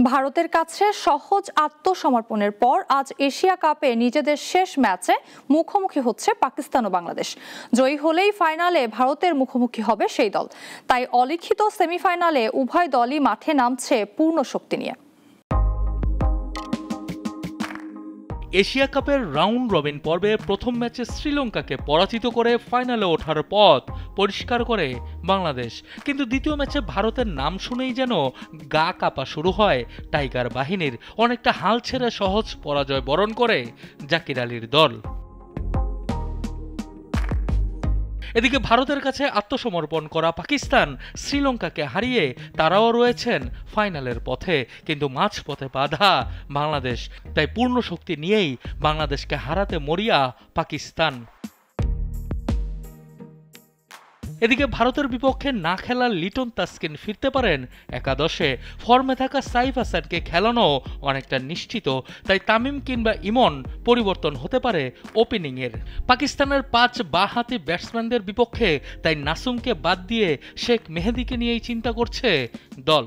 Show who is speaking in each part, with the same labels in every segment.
Speaker 1: ভারতের কাছে সহজ আত্মসমর্পণের পর আজ এশিয়া কাপে নিজেদের শেষ ম্যাচে মুখোমুখি হচ্ছে পাকিস্তান ও বাংলাদেশ। জয়ী হলেই ফাইনালে ভারতের মুখোমুখি হবে সেই দল। তাই অলিখিত সেমিফাইনালে উভয় দলই মাঠে নামছে পূর্ণ শক্তি নিয়ে।
Speaker 2: এশিয়া কাপের রাউন্ড রবিন পর্বে প্রথম ম্যাচে শ্রীলঙ্কাকে পরাজিত করে ফাইনালে ওঠার পথ পরিষ্কার করে বাংলাদেশ, কিন্তু দ্বিতীয় ম্যাচে ভারতের নাম শুনেই যেন গা কাঁপা শুরু হয় টাইগার বাহিনীর। অনেকটা হাল ছেড়ে সহজ পরাজয় বরণ করে জাকির আলীর দল। এদিকে ভারতের কাছে আত্মসমর্পণ করা পাকিস্তান শ্রীলঙ্কাকে হারিয়ে তারাও রয়েছেন ফাইনালের পথে, কিন্তু মাঝপথে বাধা বাংলাদেশ। তাই পূর্ণ শক্তি নিয়েই বাংলাদেশকে হারাতে মরিয়া পাকিস্তান। এদিকে ভারতের বিপক্ষে না খেলা লিটন তাসকিন ফিরতে পারেন একাদশে। ফর্মে থাকা সাইফ হাসানকে খেলানো অনেকটা নিশ্চিত, তাই তামিম কিংবা ইমন পরিবর্তন হতে পারে ওপেনিংয়ের। পাকিস্তানের 5 বাঁহাতি ব্যাটসম্যানদের বিপক্ষে তাই নাসুমকে বাদ দিয়ে শেখ মেহেদীকে নিয়েই চিন্তা করছে দল।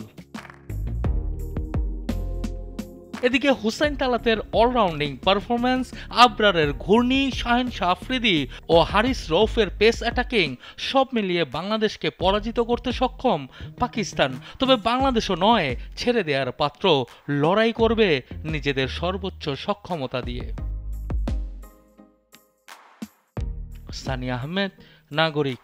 Speaker 2: এদিকে হুসাইন তালাতের অলরাউন্ডিং পারফরম্যান্স, আবরারের ঘূর্ণি, শাহিন শাহ আফ্রিদি ও হারিস রৌফের পেস অ্যাটাকিং সব মিলিয়ে বাংলাদেশকে পরাজিত করতে সক্ষম পাকিস্তান। তবে বাংলাদেশও নয় ছেড়ে দেওয়ার পাত্র, লড়াই করবে নিজেদের সর্বোচ্চ সক্ষমতা দিয়ে। সানিয়া আহমেদ, নাগরিক।